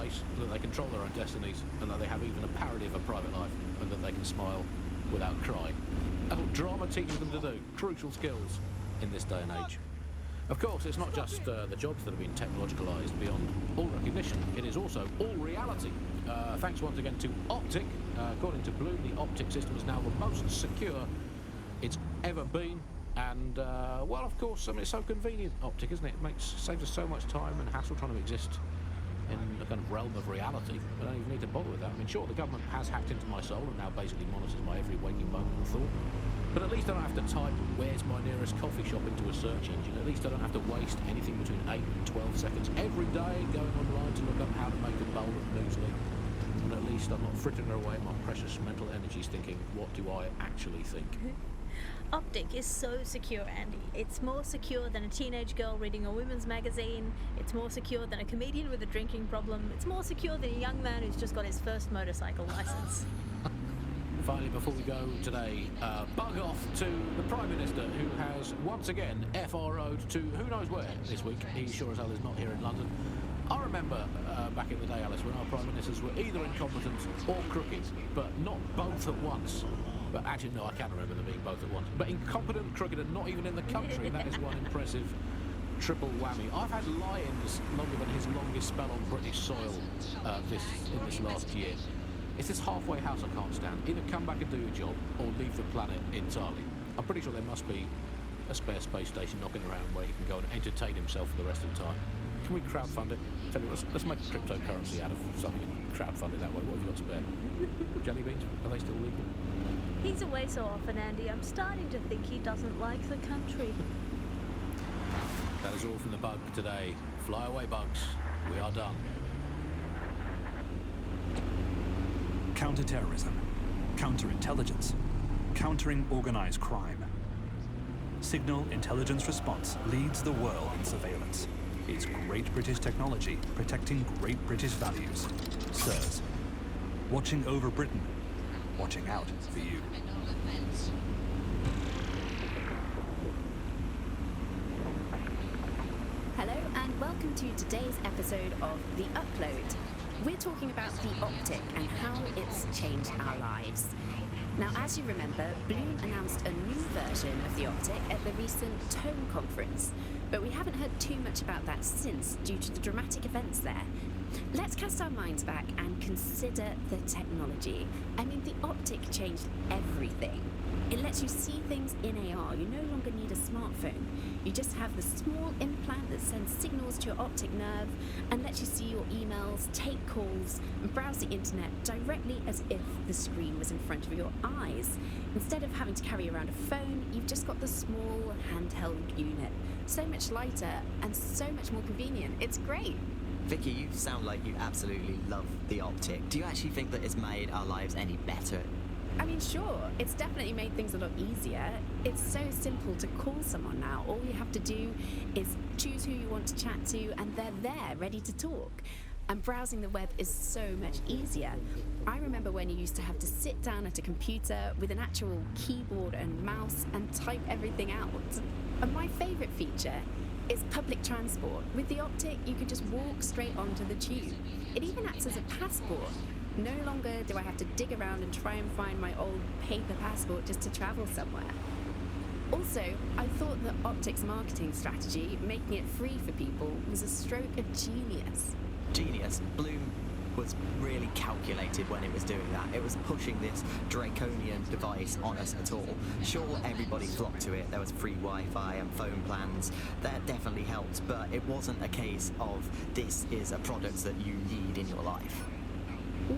place, that they control their own destinies, and that they have even a parody of a private life, and that they can smile without crying. That's what drama teaches them to do. Crucial skills in this day and age. Of course, it's not just the jobs that have been technologicalised beyond all recognition, it is also all reality. Thanks once again to Optic. According to Bloom, the Optic system is now the most secure it's ever been. And, well, of course, I mean, it's so convenient, Optic, isn't it? Saves us so much time and hassle trying to exist in the kind of realm of reality. I don't even need to bother with that. I mean, sure, the government has hacked into my soul and now basically monitors my every waking moment and thought. But at least I don't have to type, where's my nearest coffee shop, into a search engine. At least I don't have to waste anything between 8 and 12 seconds every day going online to look up how to make a bowl of muesli. And at least I'm not frittering away my precious mental energies thinking, what do I actually think? Optic is so secure, Andy. It's more secure than a teenage girl reading a women's magazine. It's more secure than a comedian with a drinking problem. It's more secure than a young man who's just got his first motorcycle license. Finally, before we go today, bug off to the Prime Minister, who has once again FRO'd to who knows where this week. He sure as hell is not here in London. I remember back in the day, Alice, when our Prime Ministers were either incompetent or crooked, but not both at once. But actually, no, I can remember them being both at once. But incompetent, crooked, and not even in the country. That is one impressive triple whammy. I've had Lyons longer than his longest spell on British soil in this last year. It's this halfway house I can't stand. Either come back and do your job, or leave the planet entirely. I'm pretty sure there must be a spare space station knocking around where he can go and entertain himself for the rest of the time. Can we crowdfund it? Tell you what, let's make cryptocurrency out of something and crowdfund it that way. What have you got spare? Jelly beans? Are they still legal? He's away so often, Andy. I'm starting to think he doesn't like the country. That is all from the bug today. Fly away, bugs. We are done. Counter-terrorism, counterintelligence, countering organised crime. Signal Intelligence Response leads the world in surveillance. It's great British technology protecting great British values. Sirs, watching over Britain, watching out for you. Hello and welcome to today's episode of The Upload. We're talking about the Optic and how it's changed our lives. Now, as you remember, Bloom announced a new version of the Optic at the recent Tone conference, but we haven't heard too much about that since due to the dramatic events there. Let's cast our minds back and consider the technology. I mean, the Optic changed everything. It lets you see things in AR. You no longer need a smartphone. You just have the small implant that sends signals to your optic nerve and lets you see your emails, take calls, and browse the internet directly as if the screen was in front of your eyes. Instead of having to carry around a phone, you've just got the small handheld unit. So much lighter and so much more convenient. It's great. Vicky, you sound like you absolutely love the Optic. Do you actually think that it's made our lives any better? I mean, sure, it's definitely made things a lot easier. It's so simple to call someone now. All you have to do is choose who you want to chat to and they're there, ready to talk. And browsing the web is so much easier. I remember when you used to have to sit down at a computer with an actual keyboard and mouse and type everything out. And my favourite feature is public transport. With the Optic, you can just walk straight onto the tube. It even acts as a passport. No longer do I have to dig around and try and find my old paper passport just to travel somewhere. Also, I thought that Optic's marketing strategy, making it free for people, was a stroke of genius. Genius. Bloom was really calculated when it was doing that. It was pushing this draconian device on us at all. Sure, everybody flocked to it. There was free Wi-Fi and phone plans. That definitely helped, but it wasn't a case of this is a product that you need in your life.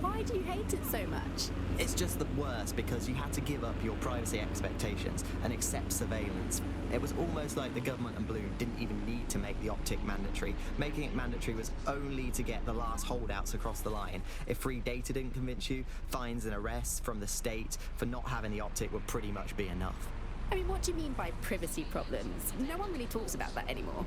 Why do you hate it so much? It's just the worst because you had to give up your privacy expectations and accept surveillance. It was almost like the government and Bloom didn't even need to make the Optic mandatory. Making it mandatory was only to get the last holdouts across the line. If free data didn't convince you, fines and arrests from the state for not having the Optic would pretty much be enough. I mean, what do you mean by privacy problems? No one really talks about that anymore.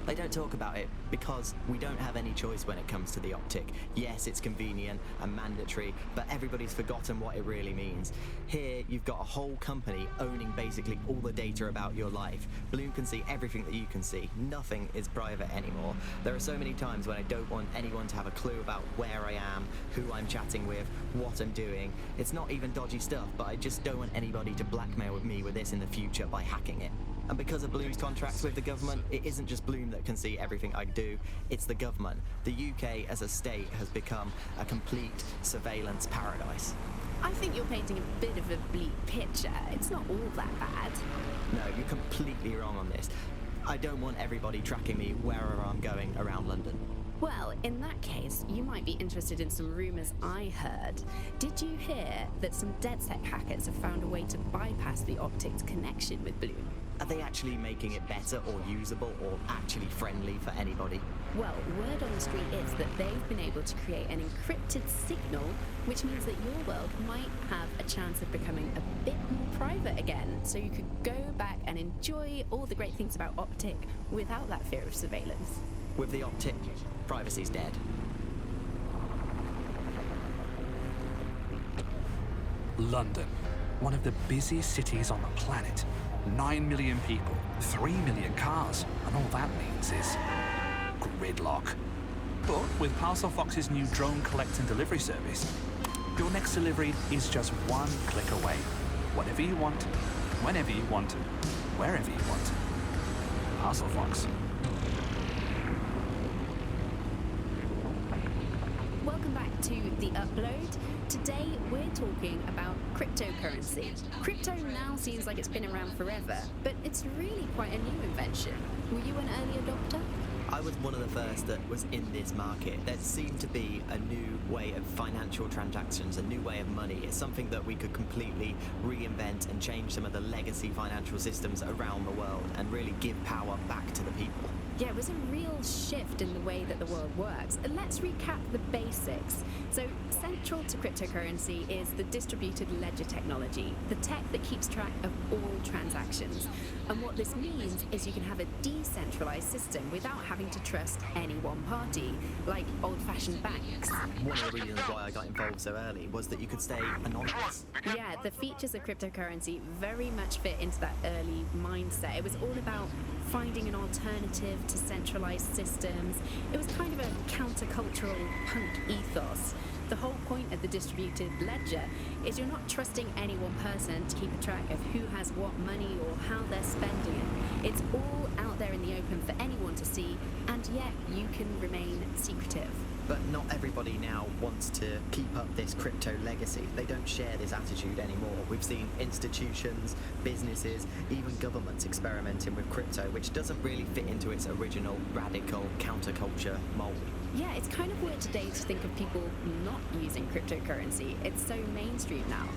They don't talk about it because we don't have any choice when it comes to the optic. Yes, it's convenient and mandatory, but everybody's forgotten what it really means. Here, you've got a whole company owning basically all the data about your life. Bloom can see everything that you can see. Nothing is private anymore. There are so many times when I don't want anyone to have a clue about where I am, who I'm chatting with, what I'm doing. It's not even dodgy stuff, but I just don't want anybody to blackmail me with this in the future by hacking it. And because of Bloom's contracts with the government, it isn't just Bloom that can see everything I do, it's the government. The UK as a state has become a complete surveillance paradise. I think you're painting a bit of a bleak picture. It's not all that bad. No, you're completely wrong on this. I don't want everybody tracking me wherever I'm going around London. Well, in that case, you might be interested in some rumours I heard. Did you hear that some DedSec hackers have found a way to bypass the optics connection with Bloom? Are they actually making it better or usable or actually friendly for anybody? Well, word on the street is that they've been able to create an encrypted signal, which means that your world might have a chance of becoming a bit more private again, so you could go back and enjoy all the great things about Optic without that fear of surveillance. With the optic, privacy's dead. London, one of the busiest cities on the planet. 9 million people, 3 million cars, and all that means is gridlock. But with Parcel Fox's new drone collect and delivery service, your next delivery is just one click away. Whatever you want, whenever you want, wherever you want. Parcel Fox. Welcome back to The Upload. Today we're talking about cryptocurrency. Crypto now seems like it's been around forever, but it's really quite a new invention. Were you an early adopter? I was one of the first that was in this market. There seemed to be a new way of financial transactions, a new way of money. It's something that we could completely reinvent and change some of the legacy financial systems around the world and really give power back to the people. Yeah, it was a real shift in the way that the world works. Let's recap the basics. So, central to cryptocurrency is the distributed ledger technology, the tech that keeps track of all transactions. And what this means is you can have a decentralized system without having to trust any one party, like old-fashioned banks. One of the reasons why I got involved so early was that you could stay anonymous. Yeah, the features of cryptocurrency very much fit into that early mindset. It was all about finding an alternative to centralized systems. It was kind of a countercultural punk ethos. The whole point of the distributed ledger is you're not trusting any one person to keep a track of who has what money or how they're spending it. It's all out there in the open for anyone to see, and yet you can remain secretive. But not everybody now wants to keep up this crypto legacy. They don't share this attitude anymore. We've seen institutions, businesses, even governments experimenting with crypto, which doesn't really fit into its original radical counterculture mold. Yeah, it's kind of weird today to think of people not using cryptocurrency. It's so mainstream now.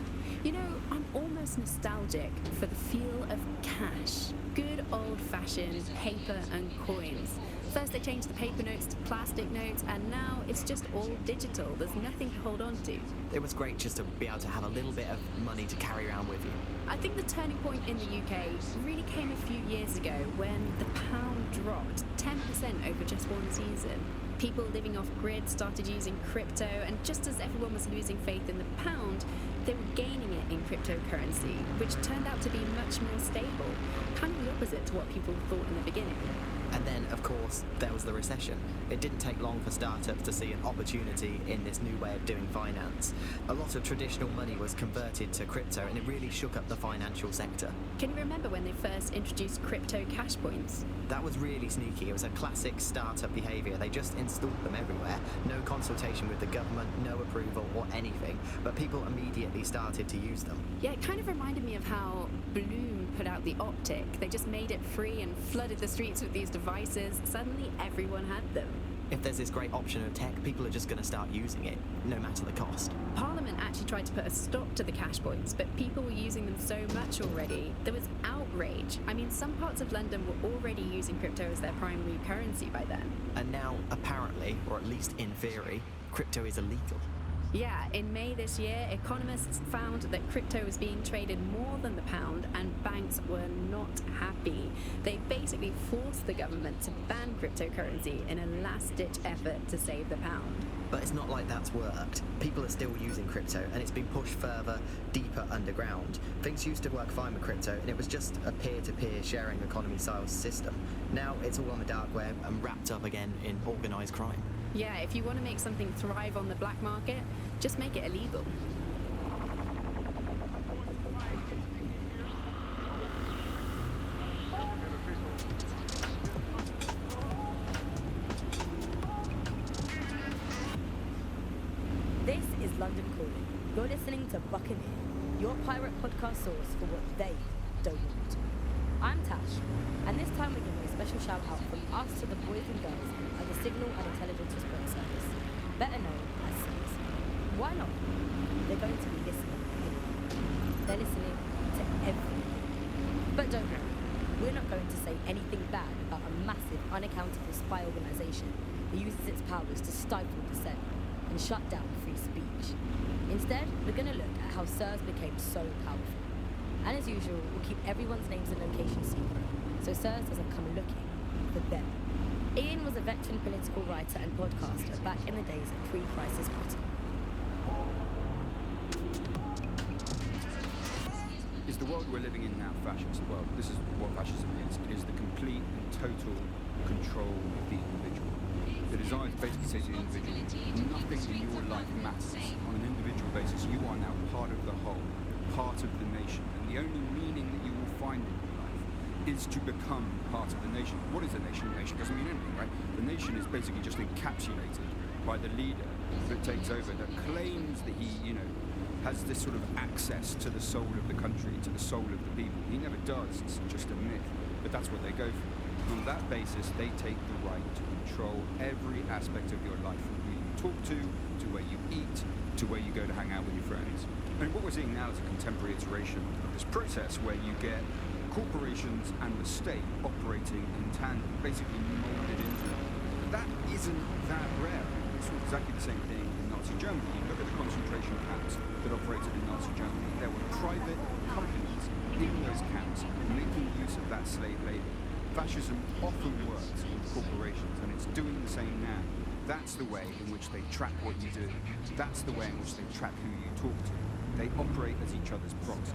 You know, I'm almost nostalgic for the feel of cash. Good old-fashioned paper and coins. First they changed the paper notes to plastic notes, and now it's just all digital. There's nothing to hold on to. It was great just to be able to have a little bit of money to carry around with you. I think the turning point in the UK really came a few years ago when the pound dropped 10% over just one season. People living off grid started using crypto, and just as everyone was losing faith in the pound, they were gaining it in cryptocurrency, which turned out to be much more stable, kind of the opposite to what people thought in the beginning. And then, of course, there was the recession. It didn't take long for startups to see an opportunity in this new way of doing finance. A lot of traditional money was converted to crypto, and it really shook up the financial sector. Can you remember when they first introduced crypto cash points? That was really sneaky. It was a classic startup behaviour. They just installed them everywhere. No consultation with the government, no approval or anything. But people immediately started to use them. Yeah, it kind of reminded me of how Bloom put out the Optic. They just made it free and flooded the streets with these devices. Suddenly everyone had them. If there's this great option of tech, people are just going to start using it, no matter the cost. Parliament actually tried to put a stop to the cash points, but people were using them so much already. There was outrage. I mean, some parts of London were already using crypto as their primary currency by then. And now, apparently, or at least in theory, crypto is illegal. Yeah, in May this year, economists found that crypto was being traded more than the pound, and banks were not happy. They basically forced the government to ban cryptocurrency in a last-ditch effort to save the pound. But it's not like that's worked. People are still using crypto, and it's been pushed further, deeper underground. Things used to work fine with crypto, and it was just a peer-to-peer sharing economy-style system. Now it's all on the dark web and wrapped up again in organised crime. Yeah, if you want to make something thrive on the black market, just make it illegal. This is London Calling. You're listening to Buccaneer, your pirate podcast source for what they don't want. I'm Tash, and this time we're giving a special shout out from us to the boys and girls at the Signal and Intelligence Response Service, better known as SIRS. Why not? They're going to be listening anyway. They're listening to everything. But don't worry, we're not going to say anything bad about a massive, unaccountable spy organisation that uses its powers to stifle dissent and shut down free speech. Instead, we're going to look at how SIRS became so powerful. And as usual, we'll keep everyone's names and locations secret, so SIRS doesn't come looking for them. Ian was a veteran political writer and podcaster back in the days of pre-crisis Britain. Is the world we're living in now fascist? Well, this is what fascism is. It is the complete and total control of the individual. The desire to basically say to the individual, nothing in your life matters. On an individual basis, you are now part of the whole, part of the nation. And the only meaning that you will find in your life is to become part of the nation. What is a nation? A nation doesn't mean anything, right? The nation is basically just encapsulated by the leader that takes over, that claims that he, has this sort of access to the soul of the country, to the soul of the people. He never does, it's just a myth. But that's what they go for. On that basis, they take the right to control every aspect of your life, from who you talk to where you eat, to where you go to hang out with your friends. And what we're seeing now is a contemporary iteration of this process where you get corporations and the state operating in tandem, basically molded into it. That isn't that rare. It's exactly the same thing in Nazi Germany. You look at the concentration camps that operated in Nazi Germany. There were private companies in those camps making use of that slave labor. Fascism often works with corporations, and it's doing the same now. That's the way in which they track what you do. That's the way in which they track who you talk to. They operate as each other's proxies.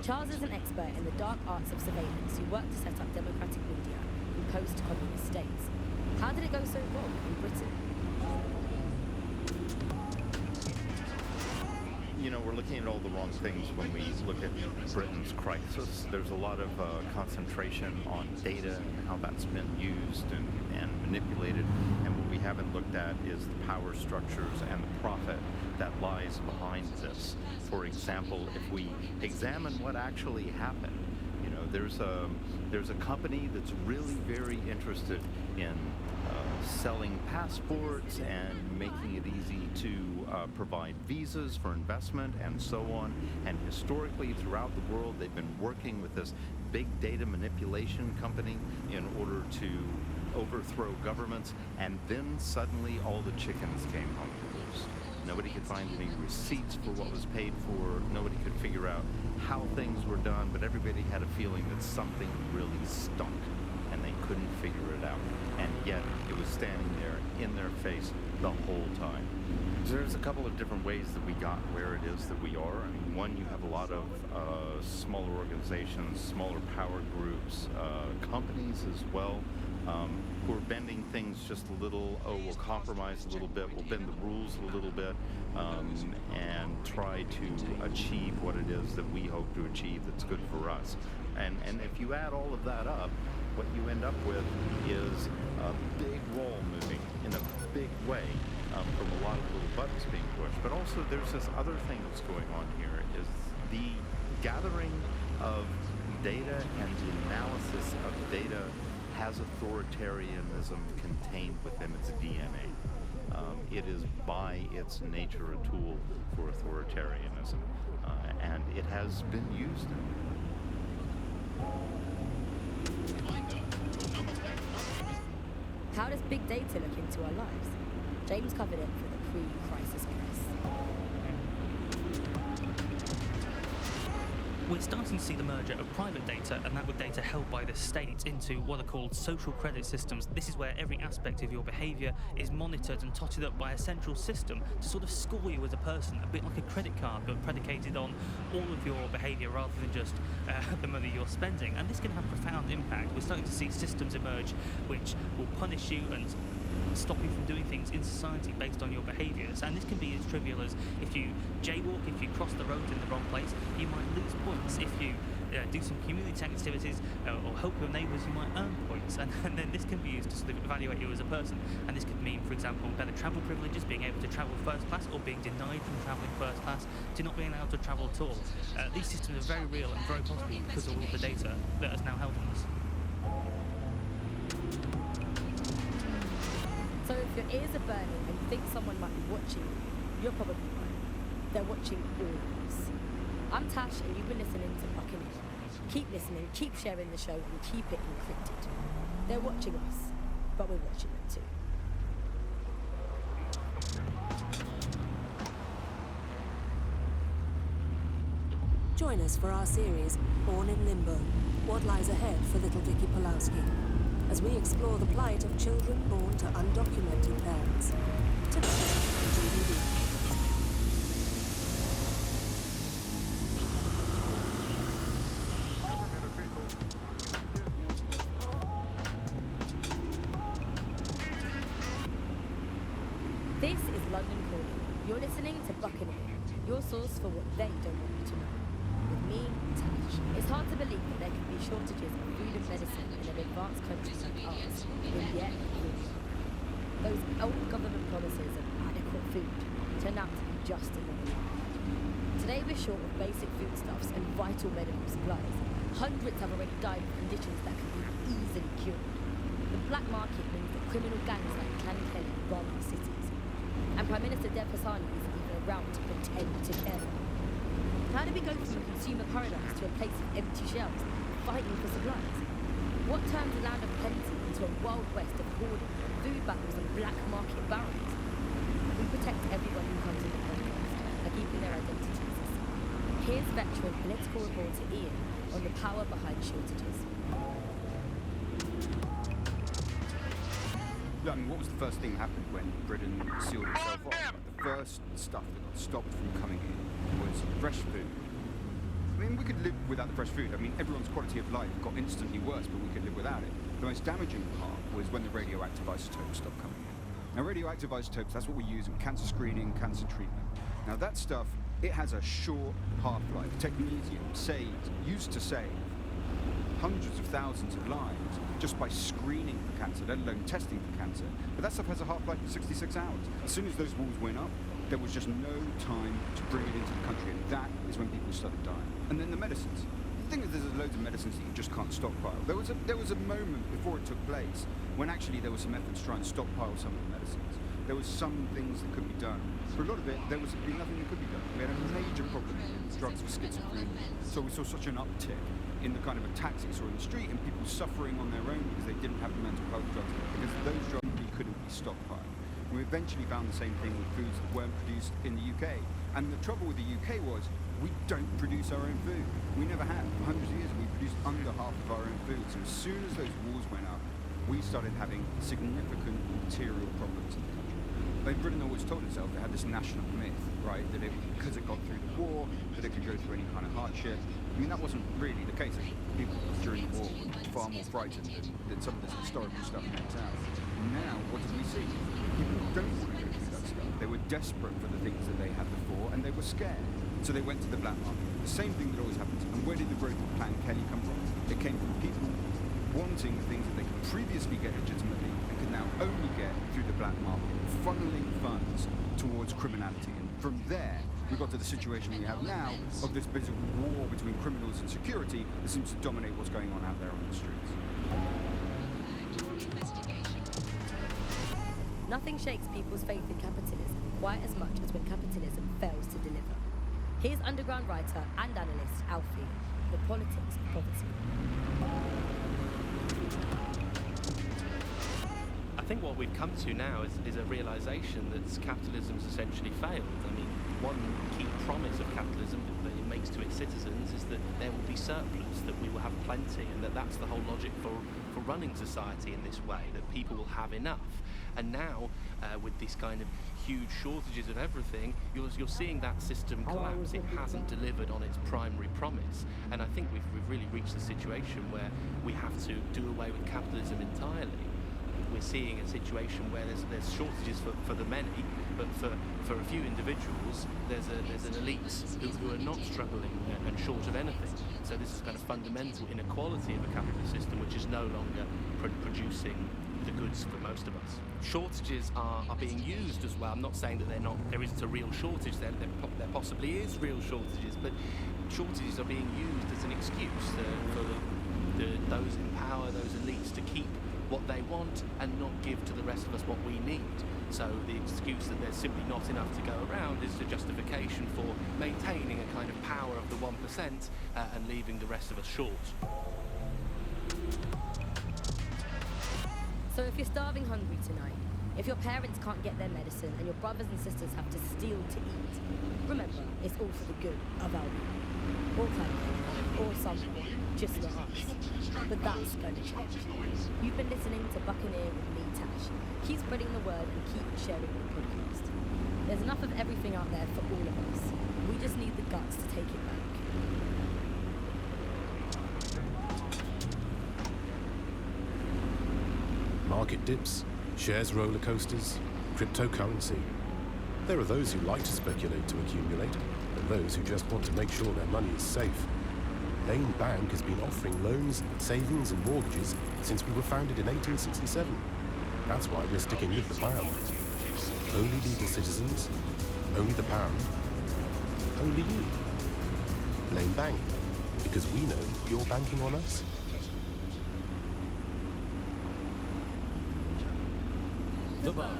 Charles is an expert in the dark arts of surveillance who worked to set up democratic media in post-communist states. How did it go so wrong in Britain? We're looking at all the wrong things when we look at Britain's crisis. There's a lot of concentration on data and how that's been used and manipulated. And what we haven't looked at is the power structures and the profit that lies behind this. For example, if we examine what actually happened, there's a company that's really very interested in selling passports and making it easy to provide visas for investment and so on. And historically, throughout the world, they've been working with this big data manipulation company in order to overthrow governments. And then suddenly all the chickens came home to roost. Nobody could find any receipts for what was paid for. Nobody could figure out how things were done, but everybody had a feeling that something really stunk, and they couldn't figure it out. And yet, it was standing there in their face the whole time. There's a couple of different ways that we got where it is that we are. I mean, one, you have a lot of smaller organizations, smaller power groups, companies as well, who are bending things just a little. We'll compromise a little bit, we'll bend the rules a little bit, and try to achieve what it is that we hope to achieve that's good for us. And if you add all of that up, what you end up with is a big wall moving in a big way from a lot of little buttons being pushed. But also there's this other thing that's going on here, is the gathering of data and the analysis of data has authoritarianism contained within its DNA. It is by its nature a tool for authoritarianism, and it has been used. How does big data look into our lives? James covered it for the pre-crisis press. We're starting to see the merger of private data and that with data held by the state into what are called social credit systems. This is where every aspect of your behaviour is monitored and totted up by a central system to sort of score you as a person, a bit like a credit card, but predicated on all of your behaviour rather than just the money you're spending. And this can have profound impact. We're starting to see systems emerge which will punish you and stop you from doing things in society based on your behaviours. And this can be as trivial as if you jaywalk, if you cross the road in the wrong place, you might lose points. If you do some community activities or help your neighbours, you might earn points. And then this can be used to sort of evaluate you as a person. And this could mean, for example, better travel privileges, being able to travel first class, or being denied from travelling first class to not being allowed to travel at all. These systems are very real and very possible because of all the data that is now held on us. So if your ears are burning and you think someone might be watching you, you're probably right. They're watching all of us. I'm Tash and you've been listening to Buccaneer. Keep listening, keep sharing the show and keep it encrypted. They're watching us, but we're watching them too. Join us for our series, Born in Limbo, What Lies Ahead for Little Vicky Pulowski, as we explore the plight of children born to undocumented parents. Tonight on DVD. This is London Calling. You're listening to Buccaneer, your source for what they don't want you to know. With me, Tash. It's hard to believe that there can be shortages of food and medicine in an advanced country like ours, and yet here we are. Those old government promises of adequate food turn out to be just another lie. Today we're short of basic foodstuffs and vital medical supplies. Hundreds have already died of conditions that can be easily cured. The black market means that criminal gangs like Clan Kelly run our cities. And Prime Minister Dev Hassani isn't even around to pretend to care. How do we go from a consumer paradise to a place of empty shelves, fighting for supplies? What turns a land of plenty into a wild west of hoarding, food battles and black market barons? We protect everyone who comes in the podcast by keeping their identities a secret. Here's veteran political reporter Ian on the power behind shortages. I mean, what was the first thing that happened when Britain sealed itself off? The first stuff that got stopped from coming in was fresh food. I mean, we could live without the fresh food. I mean, everyone's quality of life got instantly worse, but we could live without it. The most damaging part was when the radioactive isotopes stopped coming in. Now, radioactive isotopes, that's what we use in cancer screening, cancer treatment. Now, that stuff, it has a short half-life. Technetium used to save hundreds of thousands of lives just by screening for cancer, let alone testing for cancer. But that stuff has a half-life of 66 hours. As soon as those walls went up, there was just no time to bring it into the country, and that is when people started dying. And then the medicines. The thing is, there's loads of medicines that you just can't stockpile. There was a moment before it took place when actually there was some efforts to try and stockpile some of the medicines. There was some things that could be done. For a lot of it, there was nothing that could be done. We had a major problem with drugs for schizophrenia. So we saw such an uptick in the kind of attacks that we saw in the street and people suffering on their own because they didn't have the mental health drugs, because those drugs really couldn't be stockpiled. We eventually found the same thing with foods that weren't produced in the UK. And the trouble with the UK was we don't produce our own food. We never have. For hundreds of years, we produced under half of our own food. So as soon as those wars went up, we started having significant material problems in the country. Like Britain always told itself it had this national myth, right, that because it got through the war, that it could go through any kind of hardship. I mean, that wasn't really the case. People during the war were far more frightened than some of this historical stuff makes out. Now, what did we see? People don't want to go through that stuff. They were desperate for the things that they had before, and they were scared. So they went to the black market. The same thing that always happens. And where did the growth of Clan Kelly come from? It came from people wanting things that they could previously get legitimately and could now only get through the black market, funneling funds towards criminality. And from there, we got to the situation we have now of this bit of war between criminals and security that seems to dominate what's going on out there on the streets. Nothing shakes people's faith in capitalism quite as much as when capitalism fails to deliver. Here's underground writer and analyst Alfie, The Politics of Poverty. I think what we've come to now is a realization that capitalism's essentially failed. I mean, one key promise of capitalism that it makes to its citizens is that there will be surplus, that we will have plenty, and that's the whole logic for running society in this way, that people will have enough. And now, with this kind of huge shortages of everything, you're seeing that system collapse. It hasn't delivered on its primary promise. And I think we've really reached a situation where we have to do away with capitalism entirely. We're seeing a situation where there's shortages for the many, but for a few individuals, there's an elite who are not struggling and short of anything. So this is kind of fundamental inequality of a capitalist system, which is no longer producing the goods for most of us. Shortages are being used as well. I'm not saying that there isn't a real shortage. There possibly is real shortages, but shortages are being used as an excuse for those in power, those elites, to keep what they want and not give to the rest of us what we need. So the excuse that there's simply not enough to go around is the justification for maintaining a kind of power of the 1% and leaving the rest of us short. So if you're starving hungry tonight, if your parents can't get their medicine and your brothers and sisters have to steal to eat, remember, it's all for the good of our people. Or planet, or someone, just not us. But that's going to change. You've been listening to Buccaneer with me, Tash. Keep spreading the word and keep sharing the podcast. There's enough of everything out there for all of us. We just need the guts to take it back. Market dips, shares roller coasters, cryptocurrency. There are those who like to speculate to accumulate, and those who just want to make sure their money is safe. Lane Bank has been offering loans, savings and mortgages since we were founded in 1867. That's why we're sticking with the pound. Only legal citizens, only the pound, only you. Lane Bank, because we know you're banking on us. The Bug.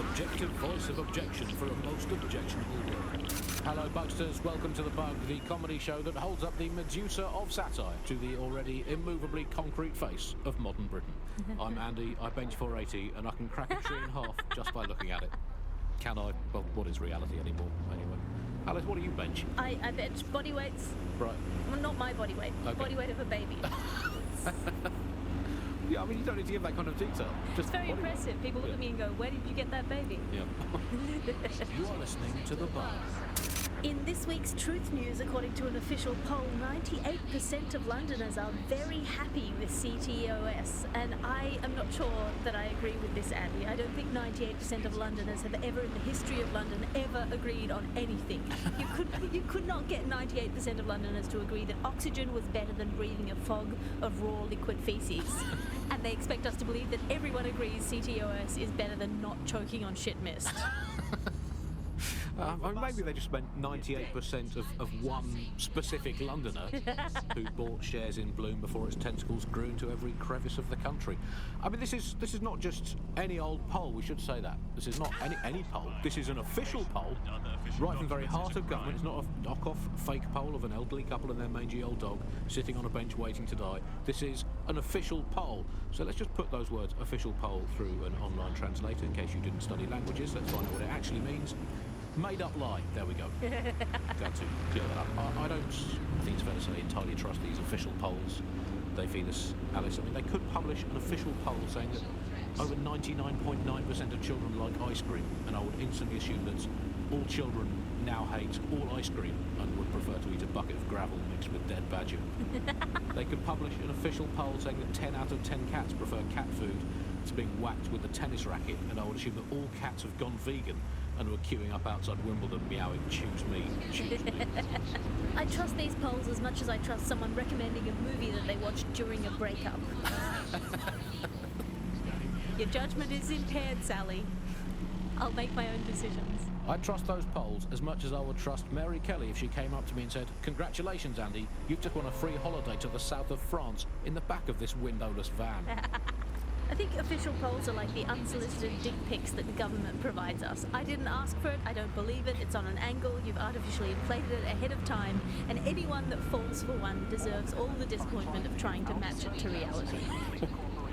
Objective voice of objection for a most objectionable world. Hello, Bugsters. Welcome to The Bug, the comedy show that holds up the Medusa of satire to the already immovably concrete face of modern Britain. I'm Andy, I bench 480, and I can crack a tree in half just by looking at it. Can I? Well, what is reality anymore, anyway? Alice, what do you bench? I bench body weights. Right. Well, not my body weight. Okay. Body weight of a baby. Yeah, I mean, you don't need to give that kind of detail. It's very impressive. People look at me and go, where did you get that baby? Yeah. You are listening to The Bug. In this week's Truth News, according to an official poll, 98% of Londoners are very happy with CTOS, and I am not sure that I agree with this, Andy. I don't think 98% of Londoners have ever, in the history of London, ever agreed on anything. You could not get 98% of Londoners to agree that oxygen was better than breathing a fog of raw liquid feces. And they expect us to believe that everyone agrees CTOS is better than not choking on shit mist. Maybe they just meant 98% of one specific Londoner who bought shares in Bloom before its tentacles grew into every crevice of the country. I mean, this is not just any old poll. We should say that this is not any poll. This is an official poll, right from the very heart of government. It's not a knock-off fake poll of an elderly couple and their mangy old dog sitting on a bench waiting to die. This is an official poll. So let's just put those words "official poll" through an online translator in case you didn't study languages. Let's find out what it actually means. Made up lie. There we go. Going to clear that up. I think it's fair to say entirely trust these official polls. They feed us, Alice. I mean, they could publish an official poll saying that over 99.9% of children like ice cream, and I would instantly assume that all children now hate all ice cream and would prefer to eat a bucket of gravel mixed with dead badger. They could publish an official poll saying that 10 out of 10 cats prefer cat food to being whacked with a tennis racket, and I would assume that all cats have gone vegan and were queuing up outside Wimbledon meowing, choose me, choose me. I trust these polls as much as I trust someone recommending a movie that they watched during a breakup. Your judgment is impaired, Sally. I'll make my own decisions. I trust those polls as much as I would trust Mary Kelly if she came up to me and said, "Congratulations, Andy, you took on a free holiday to the south of France in the back of this windowless van." I think official polls are like the unsolicited dick pics that the government provides us. I didn't ask for it, I don't believe it, it's on an angle, you've artificially inflated it ahead of time, and anyone that falls for one deserves all the disappointment of trying to match it to reality.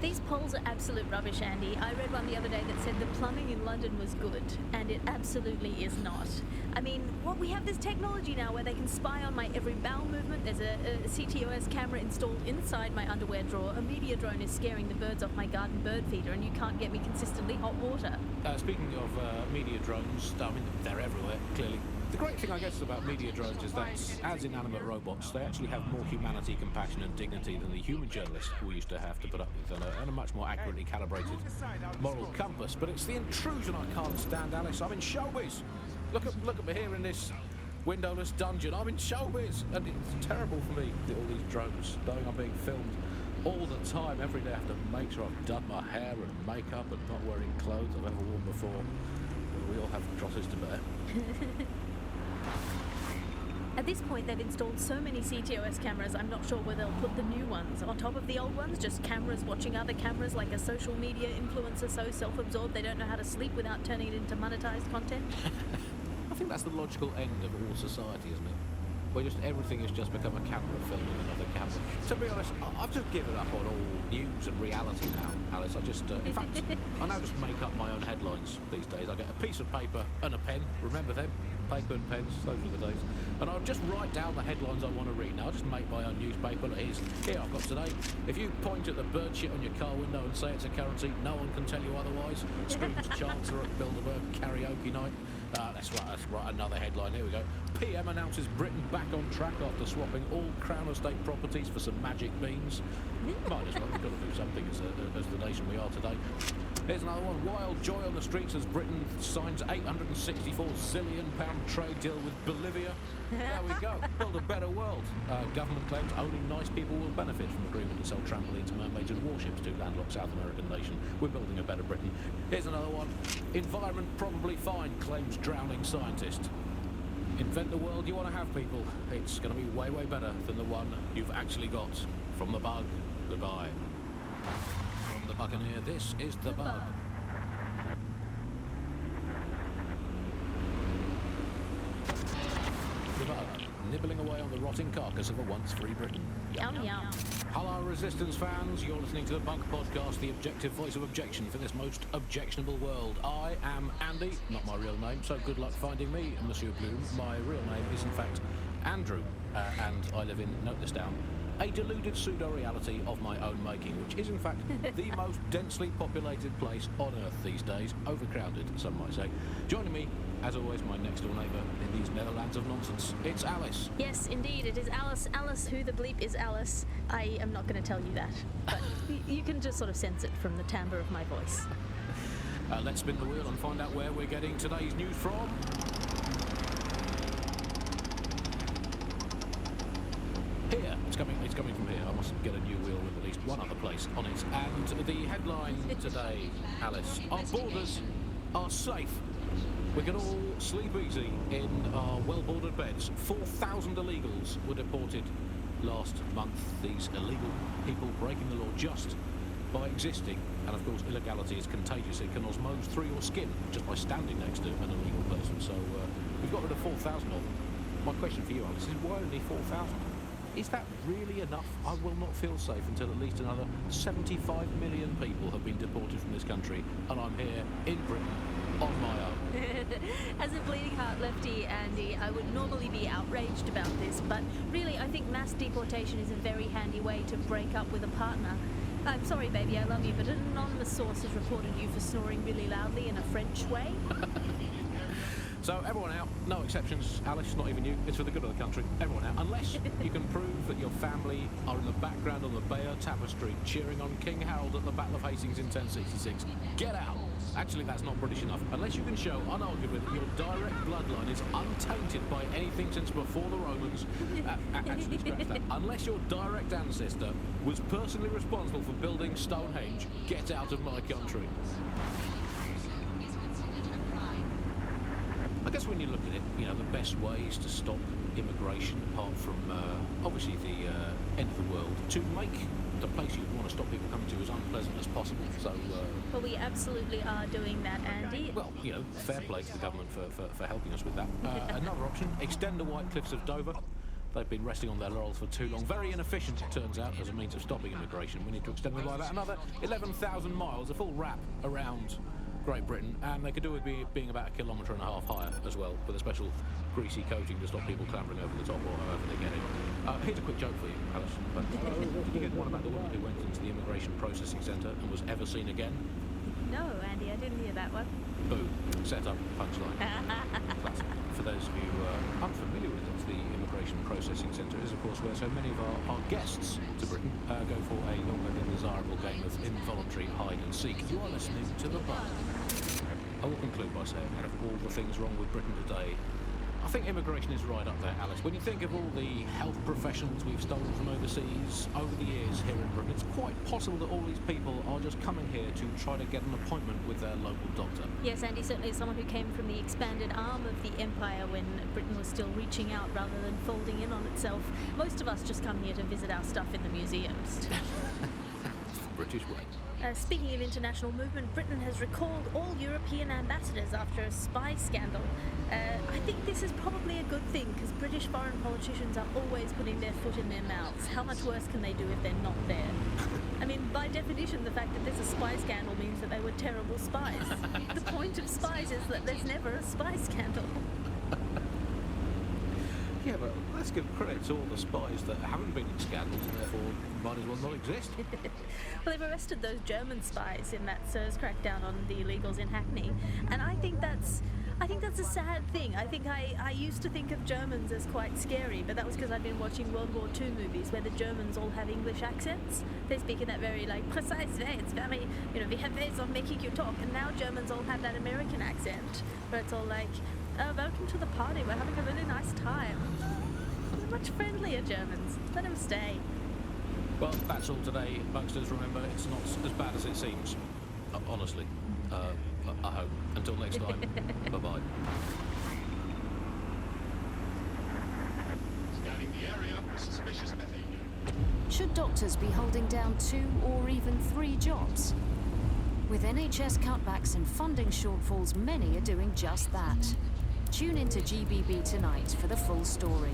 These polls are absolute rubbish, Andy. I read one the other day that said the plumbing in London was good, and it absolutely is not. I mean, we have this technology now where they can spy on my every bowel movement. There's a CTOS camera installed inside my underwear drawer. A media drone is scaring the birds off my garden bird feeder, and you can't get me consistently hot water. Speaking of media drones, I mean, they're everywhere, clearly. The great thing, I guess, about media drones is that, as inanimate robots, they actually have more humanity, compassion and dignity than the human journalists we used to have to put up with, and a much more accurately calibrated moral compass. But it's the intrusion I can't stand, Alice. I'm in showbiz. Look at me here in this windowless dungeon. I'm in showbiz, and it's terrible for me, all these drones, knowing I'm being filmed all the time. Every day I have to make sure I've done my hair and makeup and not wearing clothes I've ever worn before. We all have crosses to bear. At this point, they've installed so many CTOS cameras, I'm not sure where they'll put the new ones. On top of the old ones, just cameras watching other cameras, like a social media influencer so self-absorbed they don't know how to sleep without turning it into monetized content. I think that's the logical end of all society, isn't it? Where just everything has just become a camera filming another camera. To be honest, I've just given up on all news and reality now, Alice. I just, in fact, I now just make up my own headlines these days. I get a piece of paper and a pen, remember them? Paper and pens, those were the days. And I'll just write down the headlines I want to read. Now, I'll just make my own newspaper. Look, here I've got today. If you point at the bird shit on your car window and say it's a currency, no one can tell you otherwise. Screams Chancellor at Bilderberg karaoke night. Let's write another headline. Here we go. PM announces Britain back on track after swapping all Crown Estate properties for some magic beans. Might as well, we've got to do something as the nation we are today. Here's another one. Wild joy on the streets as Britain signs £864 zillion trade deal with Bolivia. There we go. Build a better world. Government claims only nice people will benefit from agreement to sell trampolines, mermaids and warships to landlocked South American nation. We're building a better Britain. Here's another one. Environment probably fine, claims drowning scientist. Invent the world you want to have, people. It's going to be way, way better than the one you've actually got. From the bug, goodbye. From the Buccaneer, this is the bug. The bug, nibbling away on the rotting carcass of a once free Britain. Yum, yum. Hello, Resistance fans. You're listening to the Bug Podcast, the objective voice of objection for this most objectionable world. I am Andy, not my real name, so good luck finding me, Monsieur Bloom. My real name is, in fact, Andrew, and I live in, note this down, a deluded pseudo-reality of my own making, which is, in fact, the most densely populated place on Earth these days, overcrowded, some might say. Joining me, as always, my next-door neighbour in these Netherlands of nonsense, it's Alice. Yes, indeed, it is Alice. Alice, who the bleep is Alice? I am not going to tell you that, but you can just sort of sense it from the timbre of my voice. Let's spin the wheel and find out where we're getting today's news from. Here, it's coming from here. I must get a new wheel with at least one other place on it. And the headline today, Alice, our borders are safe. We can all sleep easy in our well-bordered beds. 4,000 illegals were deported last month. These illegal people breaking the law just by existing. And of course, illegality is contagious. It can osmose through your skin just by standing next to an illegal person. So we've got rid of 4,000 of them. My question for you, Alice, is why only 4,000? Is that really enough? I will not feel safe until at least another 75 million people have been deported from this country, and I'm here in Britain on my own. As a bleeding heart lefty, Andy, I would normally be outraged about this, but really I think mass deportation is a very handy way to break up with a partner. I'm sorry, baby, I love you, but an anonymous source has reported you for snoring really loudly in a French way. So everyone out, no exceptions, Alice, not even you, it's for the good of the country, everyone out, unless you can prove that your family are in the background on the Bayeux Tapestry cheering on King Harold at the Battle of Hastings in 1066. Get out! Actually, that's not British enough. Unless you can show, unarguably, that your direct bloodline is untainted by anything since before the Romans. Actually, scratch that. Unless your direct ancestor was personally responsible for building Stonehenge, get out of my country. I guess when you look at it, you know, the best ways to stop immigration, apart from, obviously, the end of the world, to make the place you want to stop people coming to as unpleasant as possible. So, well, we absolutely are doing that, Andy. Well, you know, fair play to the government for helping us with that. Another option, extend the White Cliffs of Dover. They've been resting on their laurels for too long. Very inefficient, it turns out, as a means of stopping immigration. We need to extend them like that. Another 11,000 miles, a full wrap around Great Britain, and they could do with being about 1.5 kilometres higher as well, with a special greasy coating to stop people clambering over the top or however they get in. Here's a quick joke for you, Alice. Did you get one about the woman who went into the immigration processing centre and was ever seen again? No, Andy, I didn't hear that one. Boom. Set up, punchline. Classic. For those of you unfamiliar with it, the immigration processing centre is, of course, where so many of our guests to Britain go for a longer than desirable game of involuntary hide and seek. You are listening to The Bug. I will conclude by saying, out of all the things wrong with Britain today, I think immigration is right up there, Alice. When you think of all the health professionals we've stolen from overseas over the years here in Britain, it's quite possible that all these people are just coming here to try to get an appointment with their local doctor. Yes, Andy, certainly as someone who came from the expanded arm of the empire when Britain was still reaching out rather than folding in on itself, most of us just come here to visit our stuff in the museums. British way. Speaking of international movement, Britain has recalled all European ambassadors after a spy scandal. I think this is probably a good thing because British foreign politicians are always putting their foot in their mouths. How much worse can they do if they're not there? I mean, by definition, the fact that there's a spy scandal means that they were terrible spies. The point of spies is that there's never a spy scandal. Yeah, but let's give credit to all the spies that haven't been in scandals and therefore might as well not exist. Well, they've arrested those German spies in that SIRS crackdown on the illegals in Hackney, and I think that's a sad thing. I think I used to think of Germans as quite scary, but that was because I'd been watching World War II movies where the Germans all have English accents. They speak in that very, precise way. It's very, we have ways of making you talk. And now Germans all have that American accent, where it's all like, oh, welcome to the party. We're having a really nice time. They're much friendlier Germans. Let them stay. Well, that's all today, Bugsters. Remember, it's not as bad as it seems. Honestly. I hope. Until next time, bye-bye. Scanning the area for suspicious behavior. Should doctors be holding down 2 or even 3 jobs? With NHS cutbacks and funding shortfalls, many are doing just that. Tune into GBB tonight for the full story.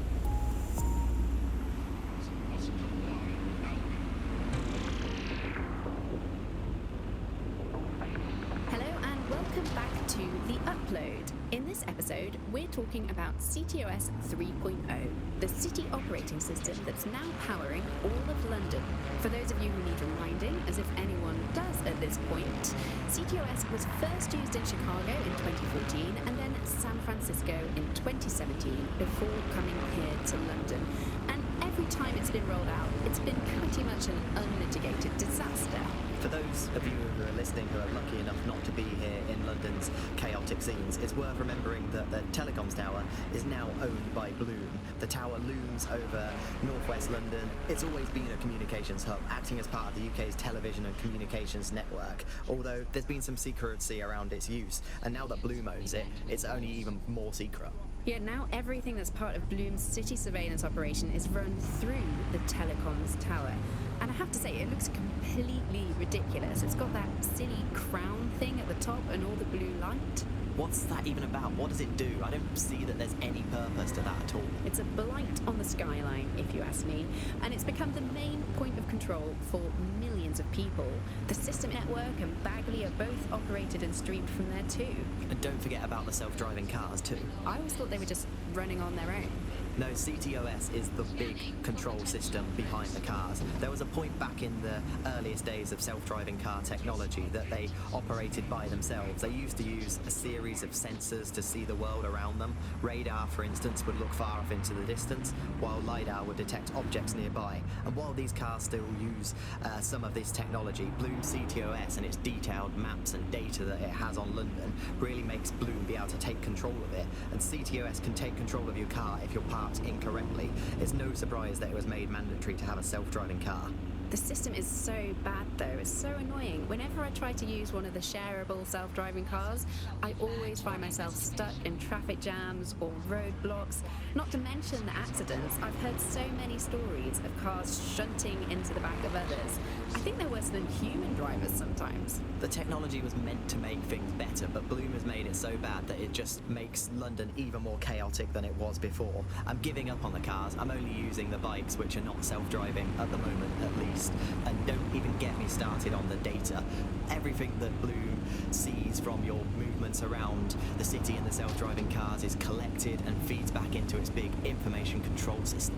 In this episode, we're talking about CTOS 3.0, the city operating system that's now powering all of London. For those of you who need reminding, as if anyone does at this point, CTOS was first used in Chicago in 2014 and then San Francisco in 2017 before coming here to London. And every time it's been rolled out, it's been pretty much an unmitigated disaster. For those of you who are listening who are lucky enough not to be here in London's chaotic scenes, it's worth remembering that the telecoms tower is now owned by Bloom. The tower looms over northwest London. It's always been a communications hub, acting as part of the UK's television and communications network, although there's been some secrecy around its use, and now that Bloom owns it, it's only even more secret. Yeah, now everything that's part of Bloom's city surveillance operation is run through the telecoms tower. And I have to say, it looks completely ridiculous. It's got that silly crown thing at the top and all the blue light. What's that even about? What does it do? I don't see that there's any purpose to that at all. It's a blight on the skyline, if you ask me, and it's become the main point of control for millions of people. The System Network and Bagley are both operated and streamed from there too. And don't forget about the self-driving cars too. I always thought they were just running on their own. No, CTOS is the big control system behind the cars. There was a point back in the earliest days of self-driving car technology that they operated by themselves. They used to use a series of sensors to see the world around them. Radar, for instance, would look far off into the distance, while LiDAR would detect objects nearby. And while these cars still use some of this technology, Bloom CTOS and its detailed maps and data that it has on London really makes Bloom be able to take control of it. And CTOS can take control of your car if you're parked incorrectly. It's no surprise that it was made mandatory to have a self-driving car. The system is so bad though, it's so annoying. Whenever I try to use one of the shareable self-driving cars, I always find myself stuck in traffic jams or roadblocks. Not to mention the accidents. I've heard so many stories of cars shunting into the back of others. I think they're worse than human drivers sometimes. The technology was meant to make things better, but Bloom has made it so bad that it just makes London even more chaotic than it was before. I'm giving up on the cars. I'm only using the bikes, which are not self-driving at the moment, at least. And don't even get me started on the data. Everything that Bloom sees from your movements around the city and the self-driving cars is collected and feeds back into its big information control system.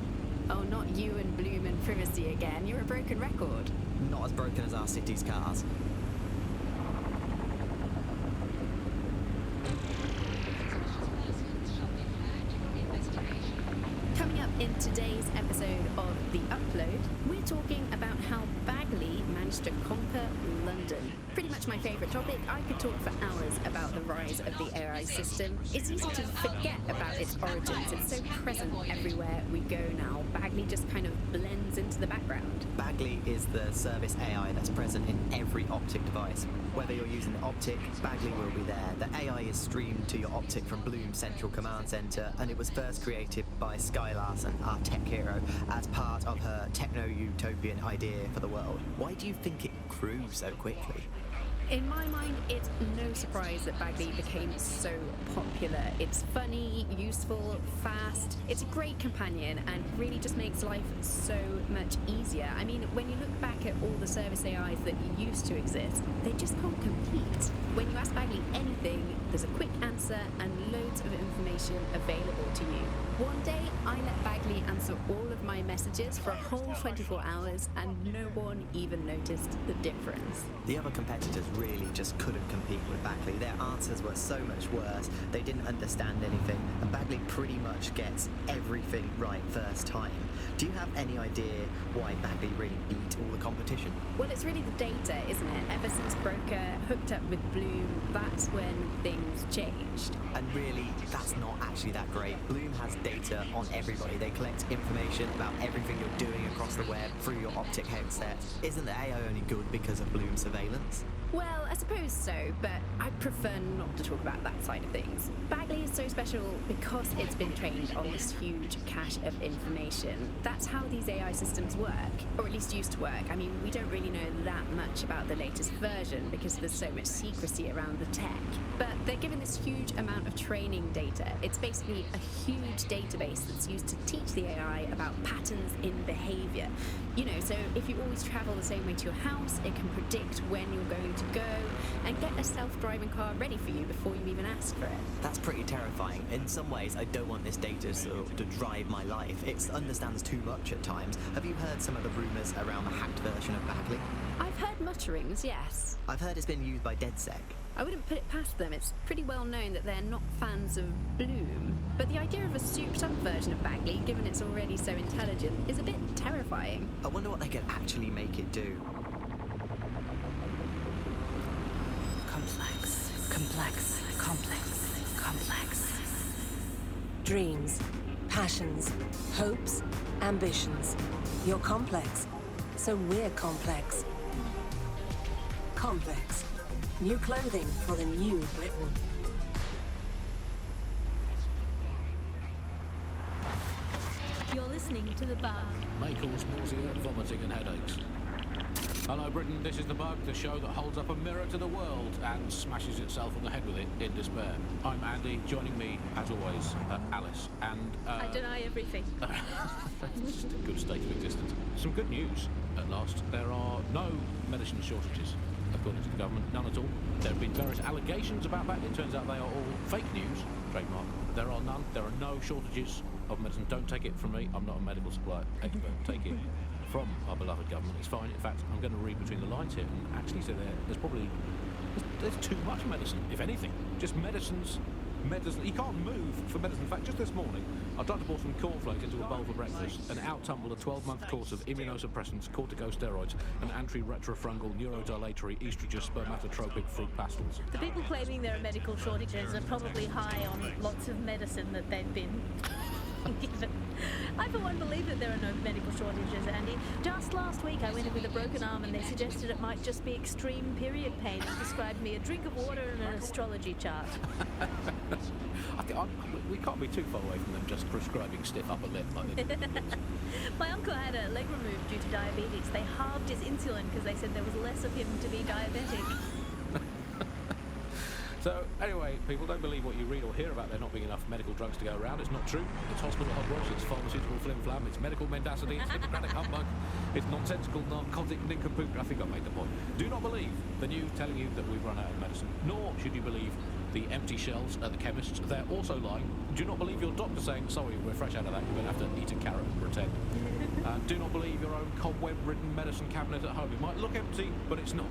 Oh, not you and Bloom and privacy again. You're a broken record. Not as broken as our city's cars. Coming up in today's episode of The Upload, we're talking about how Bagley managed to conquer London. Pretty much my favourite topic. I could talk for hours about the rise of the AI system. It's easy to forget about its origins. It's so present everywhere we go now. Bagley just kind of blends into the background. Bagley is the service AI that's present in every Optic device. Whether you're using the Optic, Bagley will be there. The AI is streamed to your Optic from Bloom's central command centre, and it was first created by Sky Larson, our tech hero, as part of her techno-utopian idea for the world. Why do you think it grew so quickly? In my mind, it's no surprise that Bagley became so popular. It's funny, useful, fast. It's a great companion and really just makes life so much easier. I mean, when you look back at all the service AIs that used to exist, they just can't compete. When you ask Bagley anything, there's a quick answer and loads of information available to you. One day, I let Bagley answer all of my messages for a whole 24 hours and no one even noticed the difference. The other competitors really just couldn't compete with Bagley. Their answers were so much worse. They didn't understand anything, and Bagley pretty much gets everything right first time. Do you have any idea why Bagley really beat all the competition? Well, it's really the data, isn't it? Ever since Broker hooked up with Bloom, that's when things changed. And really, that's not actually that great. Bloom has data on everybody. They collect information about everything you're doing across the web through your Optic headset. Isn't the AI only good because of Bloom surveillance? Well, I suppose so, but I prefer not to talk about that side of things. Bagley is so special because it's been trained on this huge cache of information. That's how these AI systems work, or at least used to work. I mean, we don't really know that much about the latest version because there's so much secrecy around the tech. But they're given this huge amount of training data. It's basically a huge database that's used to teach the AI about patterns in behavior. You know, so if you always travel the same way to your house, it can predict when you're going to go and get a self-driving car ready for you before you even ask for it. That's pretty terrifying. In some ways, I don't want this data to drive my life. It understands too much at times. Have you heard some of the rumours around the hacked version of Bagley? I've heard mutterings, yes. I've heard it's been used by DedSec. I wouldn't put it past them. It's pretty well known that they're not fans of Bloom. But the idea of a souped-up version of Bagley, given it's already so intelligent, is a bit terrifying. I wonder what they could actually make it do. Complex. Dreams, passions, hopes, ambitions. You're complex, so we're complex. Complex. New clothing for the new Britain. You're listening to The Bug. May cause nausea, vomiting and headaches. Hello Britain, this is The Bug, the show that holds up a mirror to the world and smashes itself on the head with it in despair. I'm Andy, joining me, as always, Alice, and... I deny everything. That's just a good state of existence. Some good news, at last. There are no medicine shortages, according to the government, none at all. There have been various allegations about that. It turns out they are all fake news, trademark. There are none, there are no shortages of medicine. Don't take it from me, I'm not a medical supply expert. Take it from our beloved government. It's fine. In fact, I'm going to read between the lines here and actually say there's probably there's too much medicine, if anything. Just medicines. You can't move for medicine. In fact, just this morning, I tried to pour some cornflakes into a bowl for breakfast, and out tumbled a 12-month course of immunosuppressants, corticosteroids, and anti-retrofungal neurodilatory estrogen spermatotropic fruit pastels. The people claiming there are medical shortages are probably high on lots of medicine that they've been I, for one, believe that there are no medical shortages, Andy. Just last week, I went in with a broken arm and they suggested it might just be extreme period pain and prescribed me a drink of water and an astrology chart. We can't be too far away from them just prescribing stiff upper lip like they do. My uncle had a leg removed due to diabetes. They halved his insulin because they said there was less of him to be diabetic. So, anyway, people, don't believe what you read or hear about there not being enough medical drugs to go around. It's not true. It's hospital hogwash, it's pharmaceutical flim-flam, it's medical mendacity, it's Hippocratic humbug, it's nonsensical narcotic nincompoop. I think I made the point. Do not believe the news telling you that we've run out of medicine, nor should you believe the empty shelves at the chemists. They're also lying. Do not believe your doctor saying, sorry, we're fresh out of that, you're going to have to eat a carrot and pretend. Do not believe your own cobweb-ridden medicine cabinet at home. It might look empty, but it's not,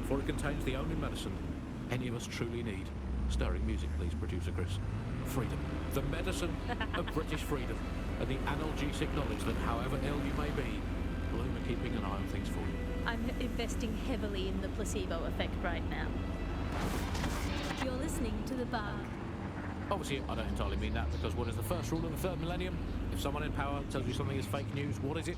for it contains the only medicine any of us truly need. Stirring music, please, producer Chris. Freedom. The medicine of British freedom. And the analgesic knowledge that however ill you may be, Bloom are keeping an eye on things for you. I'm investing heavily in the placebo effect right now. You're listening to The Bug. Obviously, I don't entirely mean that, because what is the first rule of the third millennium? If someone in power tells you something is fake news, what is it?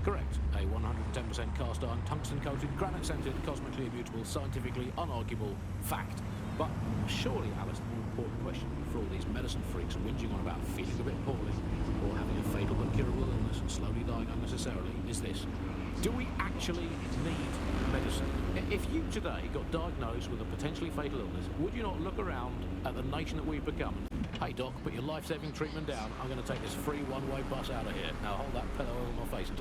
Correct. A 110% cast iron, tungsten-coated, granite-scented, cosmically immutable, scientifically unarguable fact. But surely, Alice, the more important question for all these medicine freaks whinging on about feeling a bit poorly or having a fatal but curable illness and slowly dying unnecessarily is this. Do we actually need medicine? If you today got diagnosed with a potentially fatal illness, would you not look around at the nation that we've become? Hey doc, put your life-saving treatment down. I'm going to take this free one-way bus out of here. Now hold that pillow over my face until